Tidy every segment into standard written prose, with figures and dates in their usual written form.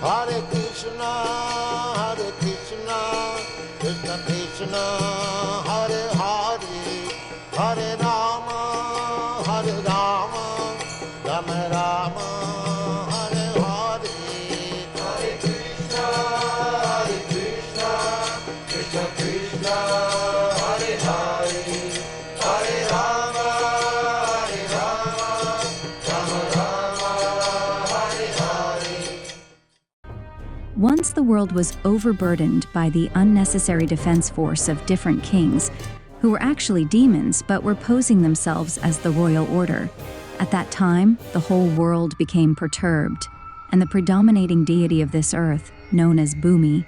Hare Krishna, Krishna Krishna, Hare Hare, Hare Rama, Rama Rama, Hare Hare. Hare Krishna, Krishna Krishna, Hare Hare, Hare Rama, Rama Rama, Hare Hare. Once the world was overburdened by the unnecessary defense force of different kings, who were actually demons but were posing themselves as the royal order. At that time, the whole world became perturbed, and the predominating deity of this earth, known as Bhumi,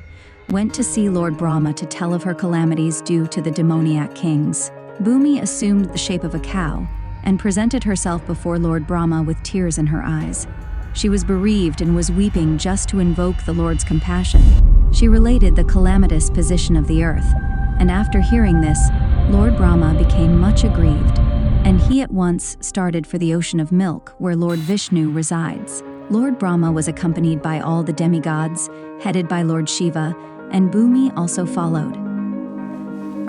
went to see Lord Brahma to tell of her calamities due to the demoniac kings. Bhumi assumed the shape of a cow and presented herself before Lord Brahma with tears in her eyes. She was bereaved and was weeping just to invoke the Lord's compassion. She related the calamitous position of the earth, and after hearing this, Lord Brahma became much aggrieved, and he at once started for the ocean of milk where Lord Vishnu resides. Lord Brahma was accompanied by all the demigods, headed by Lord Shiva, and Bhumi also followed.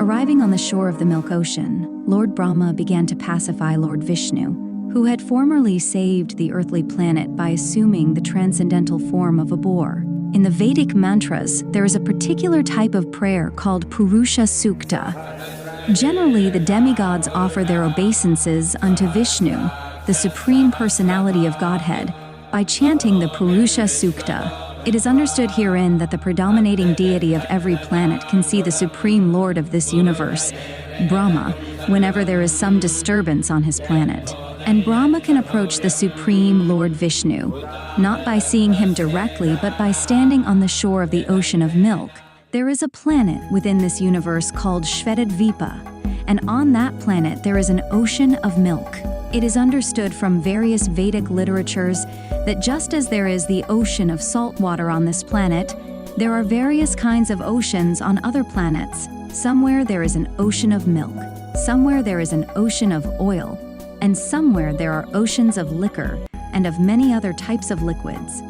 Arriving on the shore of the milk ocean, Lord Brahma began to pacify Lord Vishnu, who had formerly saved the earthly planet by assuming the transcendental form of a boar. In the Vedic mantras, there is a particular type of prayer called Purusha Sukta. Generally, the demigods offer their obeisances unto Vishnu, the Supreme Personality of Godhead, by chanting the Purusha Sukta. It is understood herein that the predominating deity of every planet can see the Supreme Lord of this universe, Brahma, whenever there is some disturbance on his planet. And Brahma can approach the Supreme Lord Vishnu, not by seeing him directly, but by standing on the shore of the ocean of milk. There is a planet within this universe called Shvetadvipa, and on that planet there is an ocean of milk. It is understood from various Vedic literatures that just as there is the ocean of salt water on this planet, there are various kinds of oceans on other planets. Somewhere there is an ocean of milk, somewhere there is an ocean of oil, and somewhere there are oceans of liquor and of many other types of liquids.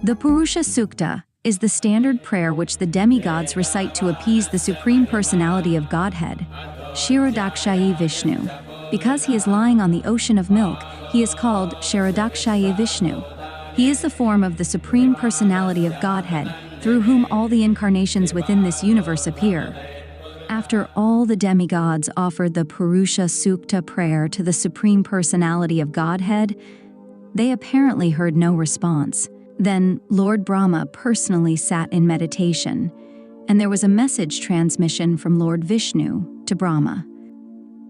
The Purusha Sukta is the standard prayer which the demigods recite to appease the Supreme Personality of Godhead, Kshirodakshayi Vishnu. Because he is lying on the ocean of milk, he is called Kshirodakshayi Vishnu. He is the form of the Supreme Personality of Godhead, through whom all the incarnations within this universe appear. After all the demigods offered the Purusha Sukta prayer to the Supreme Personality of Godhead, they apparently heard no response. Then Lord Brahma personally sat in meditation, and there was a message transmission from Lord Vishnu to Brahma.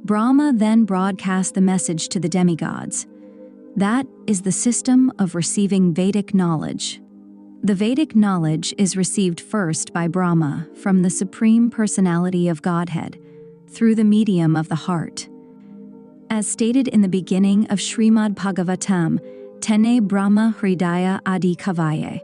Brahma then broadcast the message to the demigods. That is the system of receiving Vedic knowledge. The Vedic knowledge is received first by Brahma from the Supreme Personality of Godhead through the medium of the heart. As stated in the beginning of Srimad Bhagavatam, Tene Brahma Hridaya Adi Kavaye.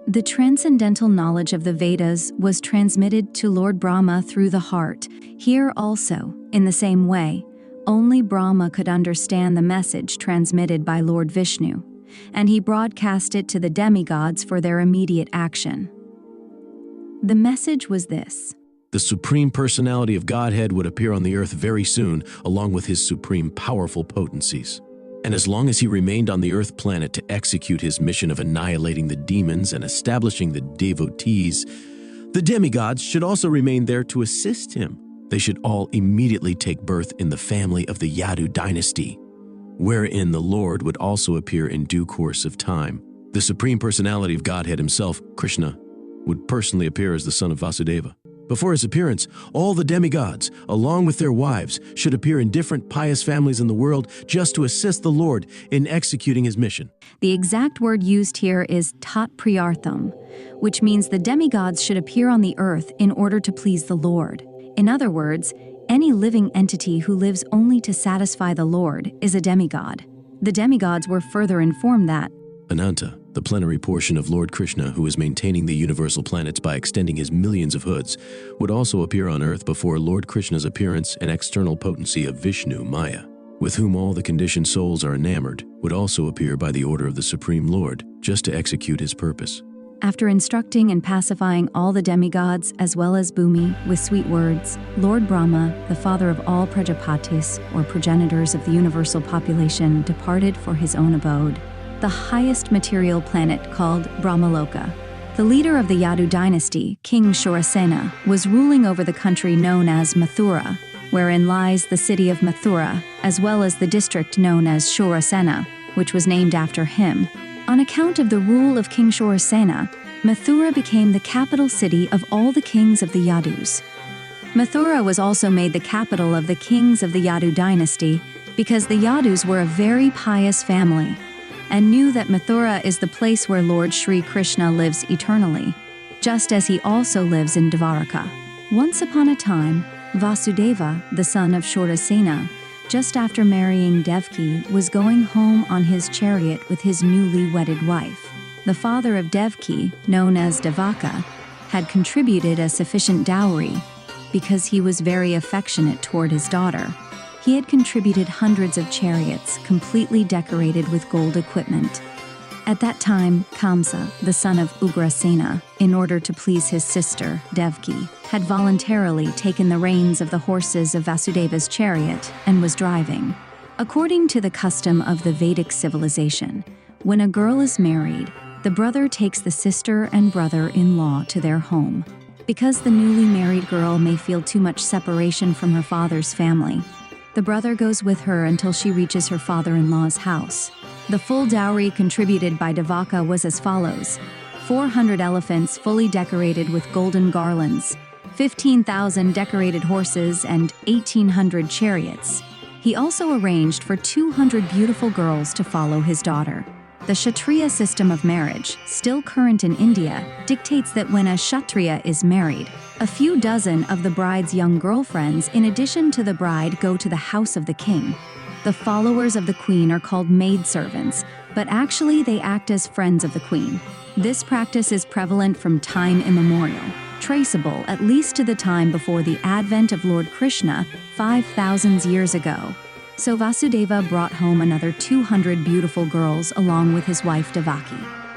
The transcendental knowledge of the Vedas was transmitted to Lord Brahma through the heart. Here also, in the same way, only Brahma could understand the message transmitted by Lord Vishnu, and he broadcast it to the demigods for their immediate action. The message was this: the Supreme Personality of Godhead would appear on the earth very soon, along with his supreme powerful potencies. And as long as he remained on the earth planet to execute his mission of annihilating the demons and establishing the devotees, the demigods should also remain there to assist him. They should all immediately take birth in the family of the Yadu dynasty, wherein the Lord would also appear in due course of time. The Supreme Personality of Godhead himself, Krishna, would personally appear as the son of Vasudeva. Before his appearance, all the demigods, along with their wives, should appear in different pious families in the world just to assist the Lord in executing his mission. The exact word used here is tat priyartham, which means the demigods should appear on the earth in order to please the Lord. In other words, any living entity who lives only to satisfy the Lord is a demigod. The demigods were further informed that Ananta, the plenary portion of Lord Krishna, who is maintaining the universal planets by extending his millions of hoods, would also appear on earth before Lord Krishna's appearance and external potency of Vishnu Maya. with whom all the conditioned souls are enamored, would also appear by the order of the Supreme Lord, just to execute his purpose. After instructing and pacifying all the demigods as well as Bhumi with sweet words, Lord Brahma, the father of all Prajapatis, or progenitors of the universal population, departed for his own abode, the highest material planet called Brahmaloka. The leader of the Yadu dynasty, King Shurasena, was ruling over the country known as Mathura, wherein lies the city of Mathura, as well as the district known as Shurasena, which was named after him. On account of the rule of King Shurasena, Mathura became the capital city of all the kings of the Yadus. Mathura was also made the capital of the kings of the Yadu dynasty because the Yadus were a very pious family and knew that Mathura is the place where Lord Sri Krishna lives eternally, just as he also lives in Dvaraka. Once upon a time, Vasudeva, the son of Shurasena, just after marrying Devki, was going home on his chariot with his newly wedded wife. The father of Devki, known as Devaka, had contributed a sufficient dowry because he was very affectionate toward his daughter. He had contributed hundreds of chariots completely decorated with gold equipment. At that time, Kamsa, the son of Ugrasena, in order to please his sister, Devki, had voluntarily taken the reins of the horses of Vasudeva's chariot and was driving. According to the custom of the Vedic civilization, when a girl is married, the brother takes the sister and brother-in-law to their home. Because the newly married girl may feel too much separation from her father's family, the brother goes with her until she reaches her father-in-law's house. The full dowry contributed by Devaka was as follows: 400 elephants fully decorated with golden garlands, 15,000 decorated horses, and 1,800 chariots. He also arranged for 200 beautiful girls to follow his daughter. The Kshatriya system of marriage, still current in India, dictates that when a Kshatriya is married, a few dozen of the bride's young girlfriends, in addition to the bride, go to the house of the king. The followers of the queen are called maidservants, but actually they act as friends of the queen. This practice is prevalent from time immemorial, traceable at least to the time before the advent of Lord Krishna 5,000 years ago. So Vasudeva brought home another 200 beautiful girls along with his wife Devaki.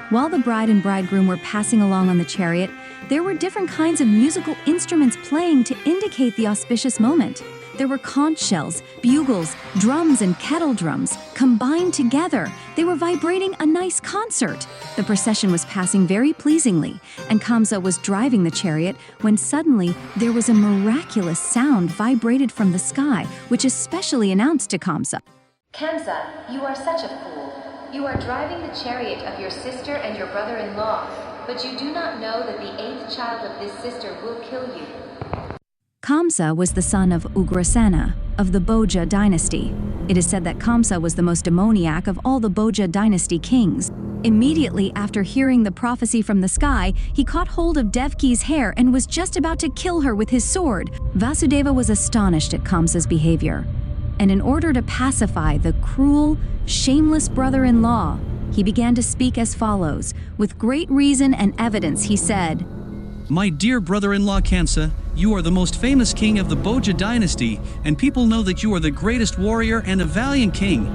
While the bride and bridegroom were passing along on the chariot, there were different kinds of musical instruments playing to indicate the auspicious moment. There were conch shells, bugles, drums, and kettle drums combined together. They were vibrating a nice concert. The procession was passing very pleasingly, and Kamsa was driving the chariot when suddenly there was a miraculous sound vibrated from the sky, which especially announced to Kamsa, "Kamsa, you are such a fool. You are driving the chariot of your sister and your brother-in-law, but you do not know that the 8th child of this sister will kill you." Kamsa was the son of Ugrasena of the Bhoja dynasty. It is said that Kamsa was the most demoniac of all the Bhoja dynasty kings. Immediately after hearing the prophecy from the sky, he caught hold of Devki's hair and was just about to kill her with his sword. Vasudeva was astonished at Kamsa's behavior, and in order to pacify the cruel, shameless brother-in-law, he began to speak as follows. With great reason and evidence, he said, "My dear brother-in-law Kamsa, you are the most famous king of the Bhoja dynasty, and people know that you are the greatest warrior and a valiant king.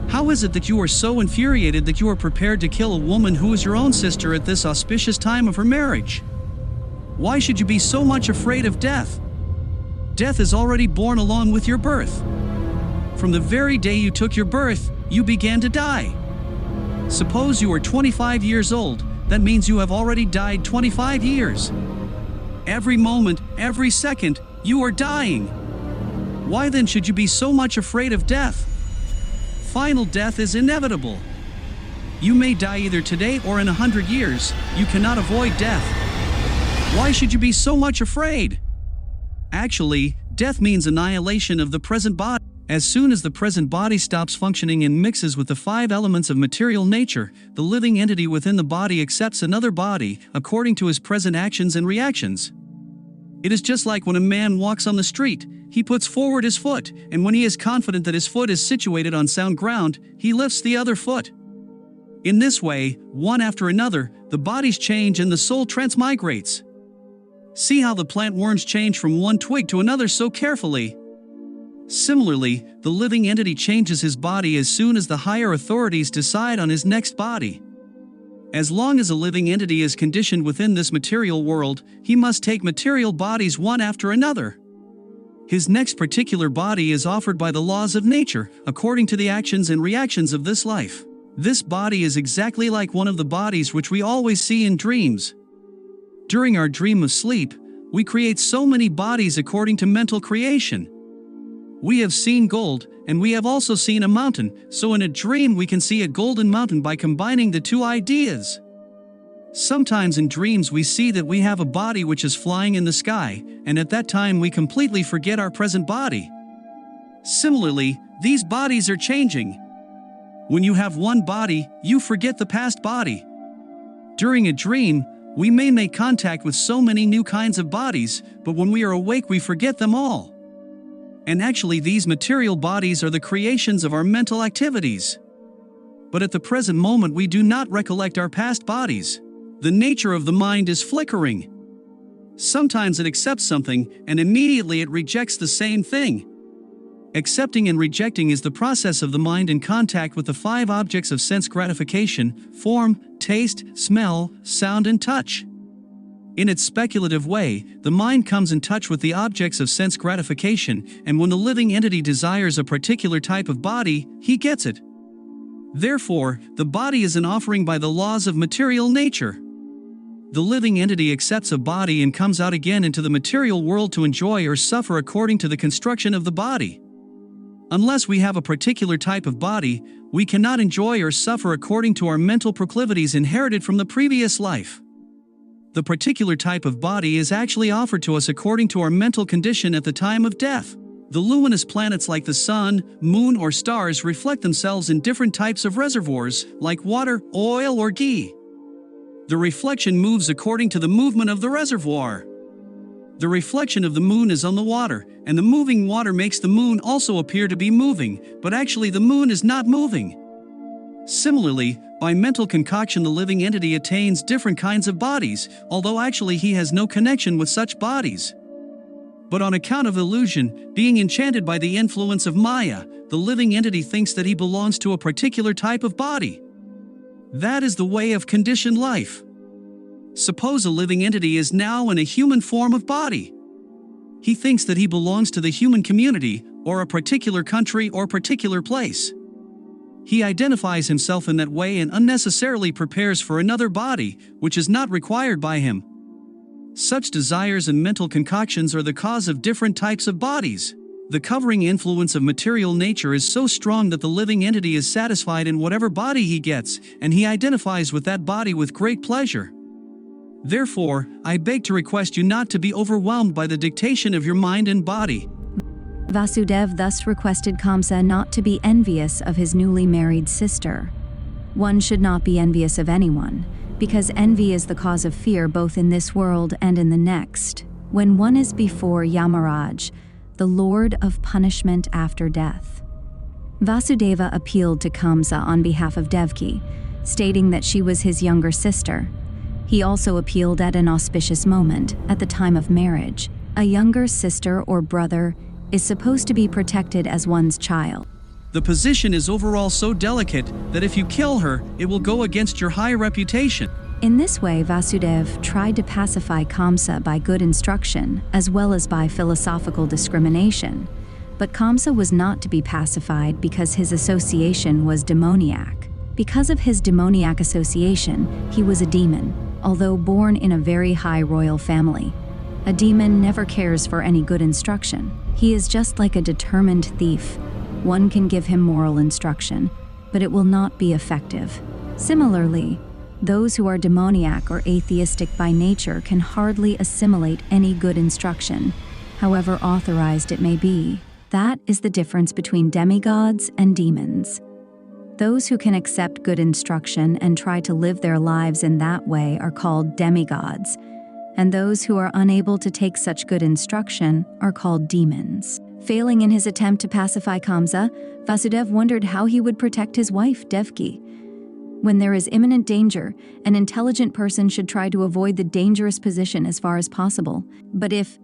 How is it that you are so infuriated that you are prepared to kill a woman who is your own sister at this auspicious time of her marriage? Why should you be so much afraid of death? Death is already born along with your birth. From the very day you took your birth, you began to die. Suppose you are 25 years old, that means you have already died 25 years. Every moment, every second, you are dying. Why then should you be so much afraid of death? Final death is inevitable. You may die either today or in 100 years. You cannot avoid death. Why should you be so much afraid? Actually, death means annihilation of the present body. As soon as the present body stops functioning and mixes with the 5 elements of material nature, the living entity within the body accepts another body according to his present actions and reactions. It is just like when a man walks on the street. He puts forward his foot, and when he is confident that his foot is situated on sound ground, he lifts the other foot. In this way, one after another, the bodies change and the soul transmigrates. See how the plant worms change from one twig to another so carefully. Similarly, the living entity changes his body as soon as the higher authorities decide on his next body. As long as a living entity is conditioned within this material world, he must take material bodies one after another. His next particular body is offered by the laws of nature, according to the actions and reactions of this life. This body is exactly like one of the bodies which we always see in dreams. During our dream of sleep, we create so many bodies according to mental creation. We have seen gold, and we have also seen a mountain, so in a dream we can see a golden mountain by combining the two ideas. Sometimes in dreams we see that we have a body which is flying in the sky, and at that time we completely forget our present body. Similarly, these bodies are changing. When you have one body, you forget the past body. During a dream, we may make contact with so many new kinds of bodies, but when we are awake we forget them all. And actually these material bodies are the creations of our mental activities. But at the present moment we do not recollect our past bodies. The nature of the mind is flickering. Sometimes it accepts something, and immediately it rejects the same thing. Accepting and rejecting is the process of the mind in contact with the 5 objects of sense gratification: form, taste, smell, sound, and touch. In its speculative way, the mind comes in touch with the objects of sense gratification, and when the living entity desires a particular type of body, he gets it. Therefore, the body is an offering by the laws of material nature. The living entity accepts a body and comes out again into the material world to enjoy or suffer according to the construction of the body. Unless we have a particular type of body, we cannot enjoy or suffer according to our mental proclivities inherited from the previous life. The particular type of body is actually offered to us according to our mental condition at the time of death. The luminous planets like the sun, moon, or stars reflect themselves in different types of reservoirs, like water, oil, or ghee. The reflection moves according to the movement of the reservoir. The reflection of the moon is on the water, and the moving water makes the moon also appear to be moving, but actually the moon is not moving. Similarly, by mental concoction the living entity attains different kinds of bodies, although actually he has no connection with such bodies. But on account of illusion, being enchanted by the influence of Maya, the living entity thinks that he belongs to a particular type of body. That is the way of conditioned life. Suppose a living entity is now in a human form of body. He thinks that he belongs to the human community, or a particular country or particular place. He identifies himself in that way and unnecessarily prepares for another body, which is not required by him. Such desires and mental concoctions are the cause of different types of bodies. The covering influence of material nature is so strong that the living entity is satisfied in whatever body he gets, and he identifies with that body with great pleasure. Therefore, I beg to request you not to be overwhelmed by the dictation of your mind and body. Vasudev thus requested Kamsa not to be envious of his newly married sister. One should not be envious of anyone, because envy is the cause of fear both in this world and in the next, when one is before Yamaraj, the Lord of punishment after death. Vasudeva appealed to Kamsa on behalf of Devaki, stating that she was his younger sister. He also appealed at an auspicious moment, at the time of marriage. A younger sister or brother is supposed to be protected as one's child. The position is overall so delicate that if you kill her, it will go against your high reputation. In this way, Vasudev tried to pacify Kamsa by good instruction, as well as by philosophical discrimination. But Kamsa was not to be pacified because his association was demoniac. Because of his demoniac association, he was a demon, although born in a very high royal family. A demon never cares for any good instruction. He is just like a determined thief. One can give him moral instruction, but it will not be effective. Similarly, those who are demoniac or atheistic by nature can hardly assimilate any good instruction, however authorized it may be. That is the difference between demigods and demons. Those who can accept good instruction and try to live their lives in that way are called demigods, and those who are unable to take such good instruction are called demons. Failing in his attempt to pacify Kamsa, Vasudev wondered how he would protect his wife, Devaki. When there is imminent danger, an intelligent person should try to avoid the dangerous position as far as possible. But if,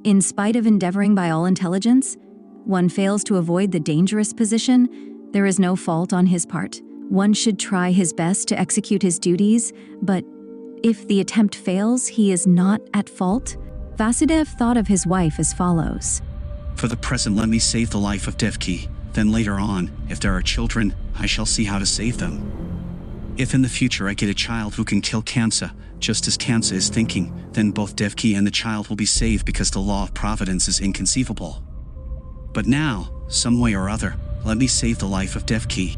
in spite of endeavoring by all intelligence, one fails to avoid the dangerous position, there is no fault on his part. One should try his best to execute his duties, but if the attempt fails, he is not at fault. Vasudev thought of his wife as follows. For the present, let me save the life of Devki. Then later on, if there are children, I shall see how to save them. If in the future I get a child who can kill Kamsa, just as Kamsa is thinking, then both Devki and the child will be saved because the law of providence is inconceivable. But now, some way or other, let me save the life of Devki.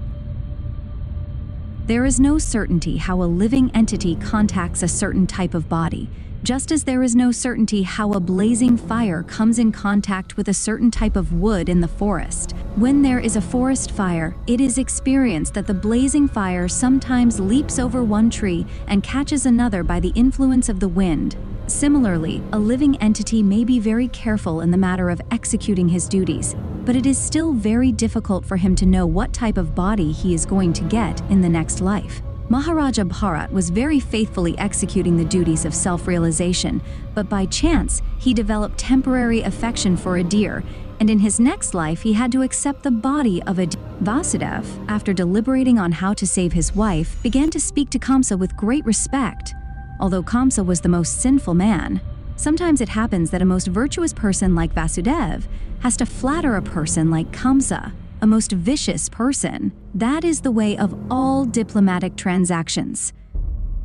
There is no certainty how a living entity contacts a certain type of body, just as there is no certainty how a blazing fire comes in contact with a certain type of wood in the forest. When there is a forest fire, it is experienced that the blazing fire sometimes leaps over one tree and catches another by the influence of the wind. Similarly, a living entity may be very careful in the matter of executing his duties, but it is still very difficult for him to know what type of body he is going to get in the next life. Maharaja Bharat was very faithfully executing the duties of self-realization, but by chance, he developed temporary affection for a deer, and in his next life he had to accept the body of a deer. Vasudev, after deliberating on how to save his wife, began to speak to Kamsa with great respect. Although Kamsa was the most sinful man, sometimes it happens that a most virtuous person like Vasudev has to flatter a person like Kamsa, a most vicious person. That is the way of all diplomatic transactions.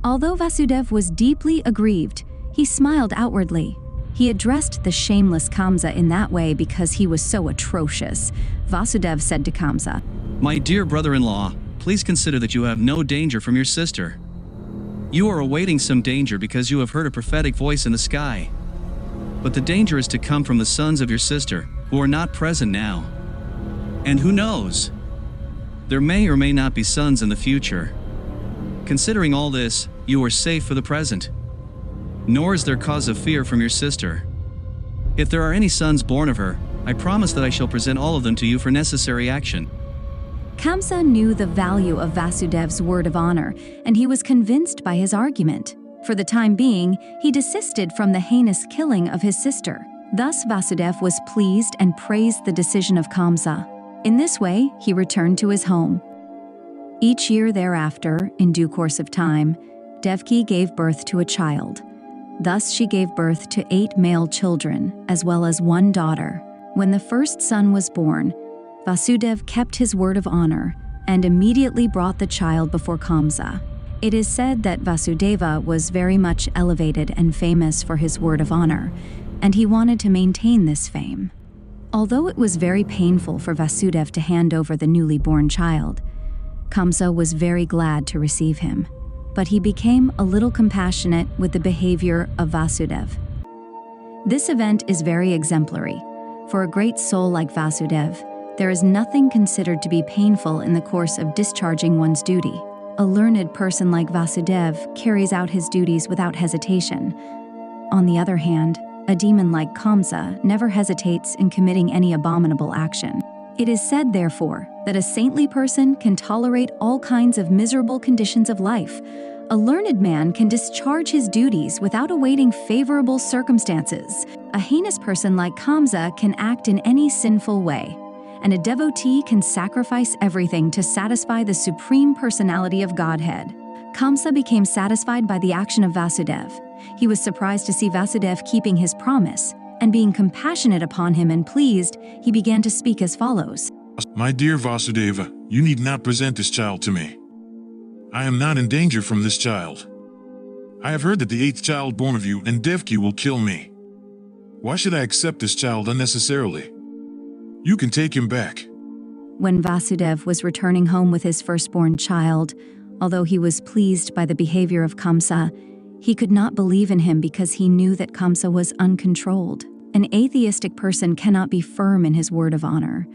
Although Vasudev was deeply aggrieved, he smiled outwardly. He addressed the shameless Kamsa in that way because he was so atrocious. Vasudev said to Kamsa, My dear brother-in-law, please consider that you have no danger from your sister. You are awaiting some danger because you have heard a prophetic voice in the sky. But the danger is to come from the sons of your sister, who are not present now. And who knows? There may or may not be sons in the future. Considering all this, you are safe for the present. Nor is there cause of fear from your sister. If there are any sons born of her, I promise that I shall present all of them to you for necessary action. Kamsa knew the value of Vasudev's word of honor, and he was convinced by his argument. For the time being, he desisted from the heinous killing of his sister. Thus Vasudev was pleased and praised the decision of Kamsa. In this way, he returned to his home. Each year thereafter, in due course of time, Devki gave birth to a child. Thus she gave birth to 8 male children, as well as 1 daughter. When the first son was born, Vasudev kept his word of honor and immediately brought the child before Kamsa. It is said that Vasudeva was very much elevated and famous for his word of honor, and he wanted to maintain this fame. Although it was very painful for Vasudev to hand over the newly born child, Kamsa was very glad to receive him, but he became a little compassionate with the behavior of Vasudev. This event is very exemplary. For a great soul like Vasudev, there is nothing considered to be painful in the course of discharging one's duty. A learned person like Vasudev carries out his duties without hesitation. On the other hand, a demon like Kamsa never hesitates in committing any abominable action. It is said, therefore, that a saintly person can tolerate all kinds of miserable conditions of life. A learned man can discharge his duties without awaiting favorable circumstances. A heinous person like Kamsa can act in any sinful way. And a devotee can sacrifice everything to satisfy the supreme personality of Godhead. Kamsa became satisfied by the action of Vasudev. He was surprised to see Vasudev keeping his promise, and being compassionate upon him and pleased, he began to speak as follows. My dear Vasudeva, you need not present this child to me. I am not in danger from this child. I have heard that the 8th child born of you and Devki will kill me. Why should I accept this child unnecessarily? You can take him back. When Vasudev was returning home with his firstborn child, although he was pleased by the behavior of Kamsa, he could not believe in him because he knew that Kamsa was uncontrolled. An atheistic person cannot be firm in his word of honor.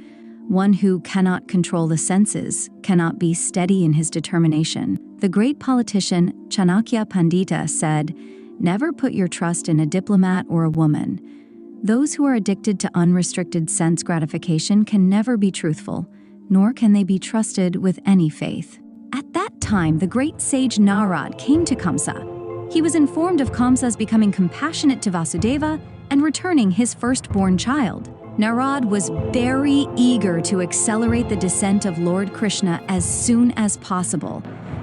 One who cannot control the senses cannot be steady in his determination. The great politician Chanakya Pandita said, "Never put your trust in a diplomat or a woman. Those who are addicted to unrestricted sense gratification can never be truthful, nor can they be trusted with any faith." At that time, the great sage Narad came to Kamsa. He was informed of Kamsa's becoming compassionate to Vasudeva and returning his firstborn child. Narad was very eager to accelerate the descent of Lord Krishna as soon as possible.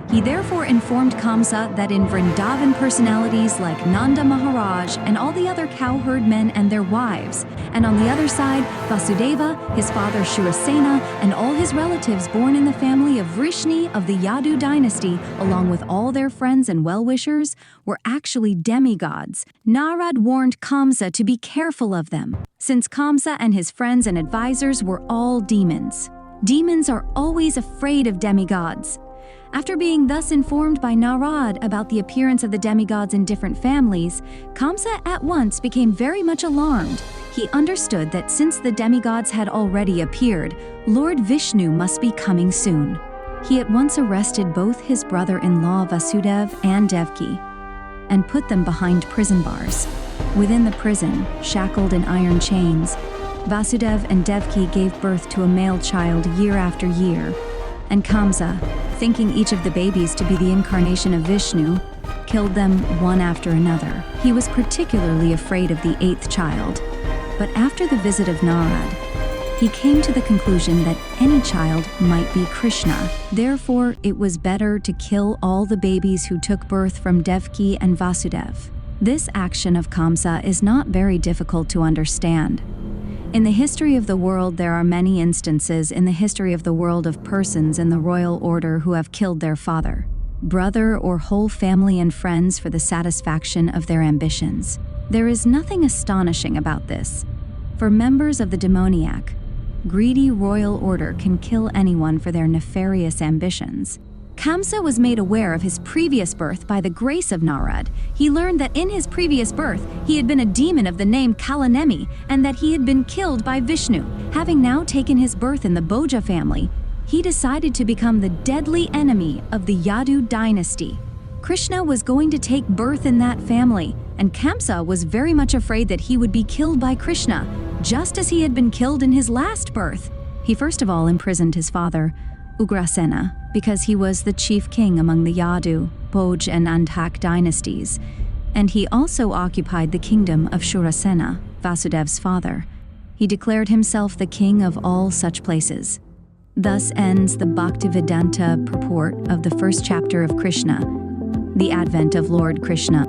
He therefore informed Kamsa that in Vrindavan personalities like Nanda Maharaj and all the other cowherd men and their wives, and on the other side, Vasudeva, his father Shurasena, and all his relatives born in the family of Vrishni of the Yadu dynasty, along with all their friends and well-wishers, were actually demigods. Narad warned Kamsa to be careful of them, since Kamsa and his friends and advisors were all demons. Demons are always afraid of demigods. After being thus informed by Narad about the appearance of the demigods in different families, Kamsa at once became very much alarmed. He understood that since the demigods had already appeared, Lord Vishnu must be coming soon. He at once arrested both his brother-in-law Vasudev and Devki and put them behind prison bars. Within the prison, shackled in iron chains, Vasudev and Devki gave birth to a male child year after year, and Kamsa, thinking each of the babies to be the incarnation of Vishnu, killed them one after another. He was particularly afraid of the 8th child. But after the visit of Narad, he came to the conclusion that any child might be Krishna. Therefore, it was better to kill all the babies who took birth from Devki and Vasudev. This action of Kamsa is not very difficult to understand. In the history of the world, there are many instances in the history of the world of persons in the royal order who have killed their father, brother, or whole family and friends for the satisfaction of their ambitions. There is nothing astonishing about this. For members of the demoniac, greedy royal order can kill anyone for their nefarious ambitions. Kamsa was made aware of his previous birth by the grace of Narad. He learned that in his previous birth, he had been a demon of the name Kalanemi, and that he had been killed by Vishnu. Having now taken his birth in the Bhoja family, he decided to become the deadly enemy of the Yadu dynasty. Krishna was going to take birth in that family, and Kamsa was very much afraid that he would be killed by Krishna, just as he had been killed in his last birth. He first of all imprisoned his father, Ugrasena, because he was the chief king among the Yadu, Bhoj, and Andhak dynasties, and he also occupied the kingdom of Shurasena, Vasudev's father. He declared himself the king of all such places. Thus ends the Bhaktivedanta purport of the first chapter of Krishna, the advent of Lord Krishna.